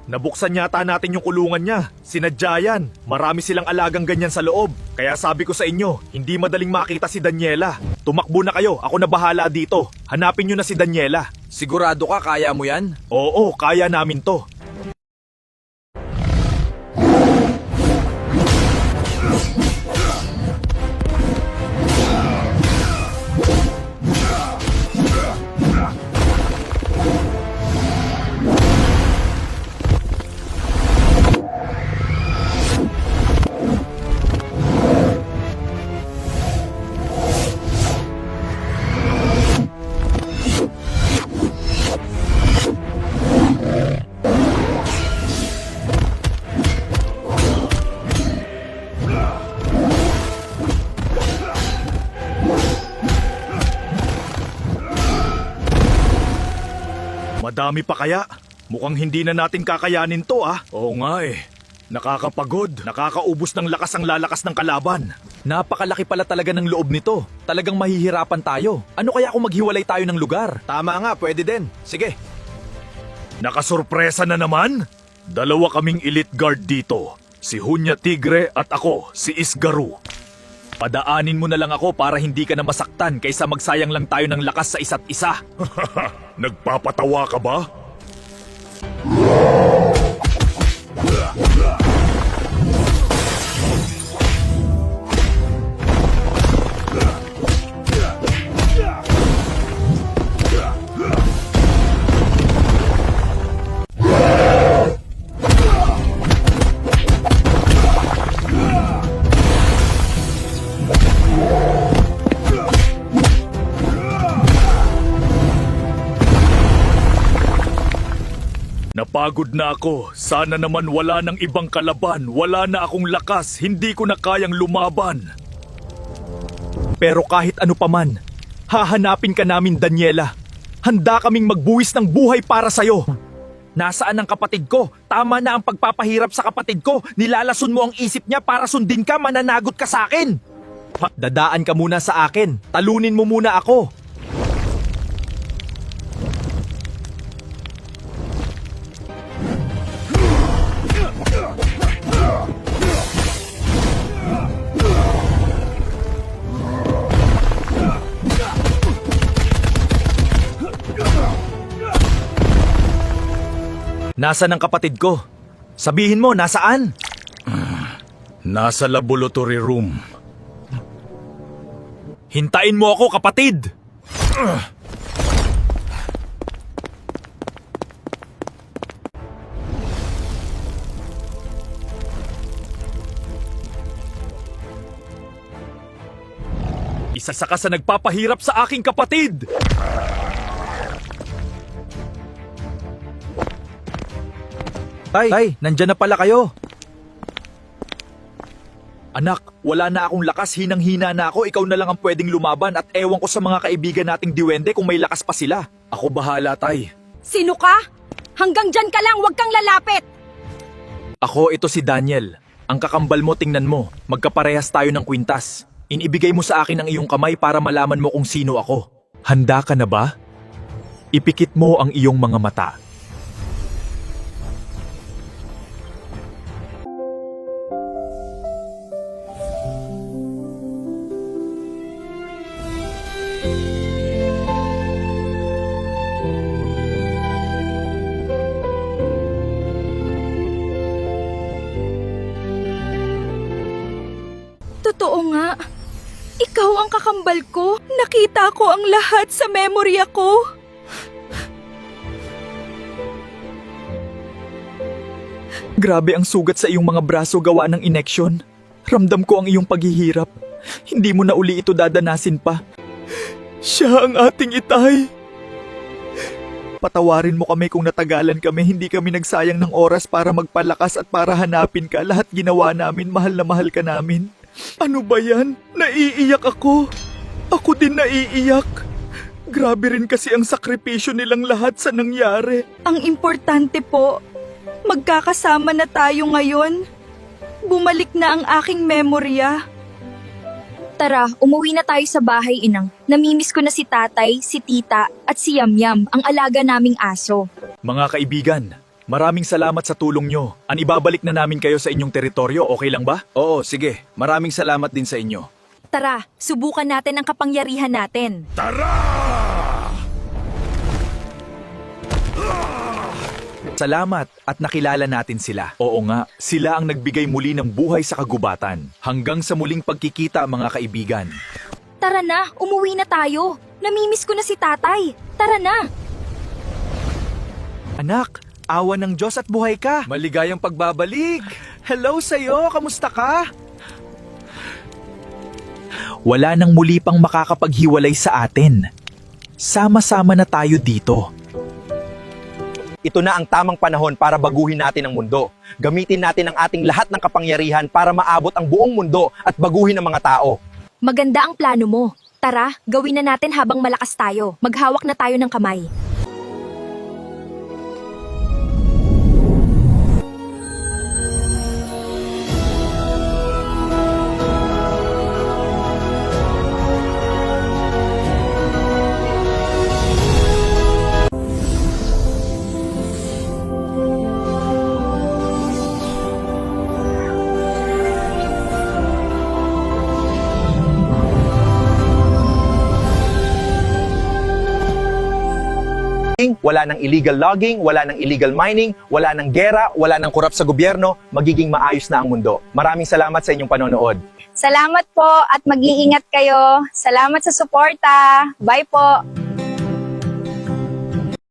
Nabuksan yata natin yung kulungan niya. Sinadya yan. Marami silang alagang ganyan sa loob. Kaya sabi ko sa inyo, hindi madaling makita si Daniela. Tumakbo na kayo, ako na bahala dito. Hanapin nyo na si Daniela. Sigurado ka kaya mo yan? Oo, kaya namin to. Madami pa kaya? Mukhang hindi na natin kakayanin to Oo nga Nakakapagod, nakakaubos ng lakas ang lalakas ng kalaban. Napakalaki pala talaga ng loob nito. Talagang mahihirapan tayo. Ano kaya kung maghiwalay tayo ng lugar? Tama nga, pwede din. Sige. Nakasurpresa na naman? Dalawa kaming elite guard dito. Si Hunya Tigre at ako, si Isgaru. Padaanin mo na lang ako para hindi ka na masaktan kaysa magsayang lang tayo ng lakas sa isa't isa. Nagpapatawa ka ba? Napagod na ako. Sana naman wala nang ibang kalaban. Wala na akong lakas. Hindi ko na kayang lumaban. Pero kahit ano paman, hahanapin ka namin, Daniela. Handa kaming magbuwis ng buhay para sa'yo. Nasaan ang kapatid ko? Tama na ang pagpapahirap sa kapatid ko. Nilalason mo ang isip niya para sundin ka, mananagot ka sa akin. Dadaan ka muna sa akin. Talunin mo muna ako. Nasaan ang kapatid ko? Sabihin mo, nasaan? Nasa laboratory room. Hintayin mo ako, kapatid! Isa ka sa nagpapahirap sa aking kapatid! Tay, nandyan na pala kayo. Anak, wala na akong lakas, hinang-hina na ako, ikaw na lang ang pwedeng lumaban at ewan ko sa mga kaibigan nating diwende kung may lakas pa sila. Ako bahala, Tay. Sino ka? Hanggang dyan ka lang, huwag kang lalapit! Ako, ito si Daniel. Ang kakambal mo, tingnan mo. Magkaparehas tayo ng kwintas. Inibigay mo sa akin ang iyong kamay para malaman mo kung sino ako. Handa ka na ba? Ipikit mo ang iyong mga mata. Totoo nga. Ikaw ang kakambal ko. Nakita ko ang lahat sa memorya ko. Grabe ang sugat sa iyong mga braso gawa ng ineksyon. Ramdam ko ang iyong paghihirap. Hindi mo na uli ito dadanasin pa. Siya ang ating itay. Patawarin mo kami kung natagalan kami. Hindi kami nagsayang ng oras para magpalakas at para hanapin ka. Lahat ginawa namin, mahal na mahal ka namin. Ano ba yan? Naiiyak ako. Ako din naiiyak. Grabe rin kasi ang sakripisyo nilang lahat sa nangyari. Ang importante po, magkakasama na tayo ngayon. Bumalik na ang aking memorya. Tara, umuwi na tayo sa bahay, inang. Namimiss ko na si tatay, si tita, at si Yamyam, ang alaga naming aso. Mga kaibigan, Maraming salamat sa tulong nyo. Ibabalik na namin kayo sa inyong teritoryo, okay lang ba? Oo, sige. Maraming salamat din sa inyo. Tara, subukan natin ang kapangyarihan natin. Salamat at nakilala natin sila. Oo nga, sila ang nagbigay muli ng buhay sa kagubatan. Hanggang sa muling pagkikita mga kaibigan. Tara na, umuwi na tayo. Namimiss ko na si tatay. Tara na. Anak, awa ng Diyos at buhay ka. Maligayang pagbabalik! Hello sa'yo, kamusta ka? Wala nang muli pang makakapaghiwalay sa atin. Sama-sama na tayo dito. Ito na ang tamang panahon para baguhin natin ang mundo. Gamitin natin ang ating lahat ng kapangyarihan para maabot ang buong mundo at baguhin ang mga tao. Maganda ang plano mo. Tara, gawin na natin habang malakas tayo. Maghawak na tayo ng kamay. Wala ng illegal logging, wala ng illegal mining, wala ng gera, wala ng korap sa gobyerno, magiging maayos na ang mundo. Maraming salamat sa inyong panonood. Salamat po at mag-iingat kayo. Salamat sa suporta. Bye po.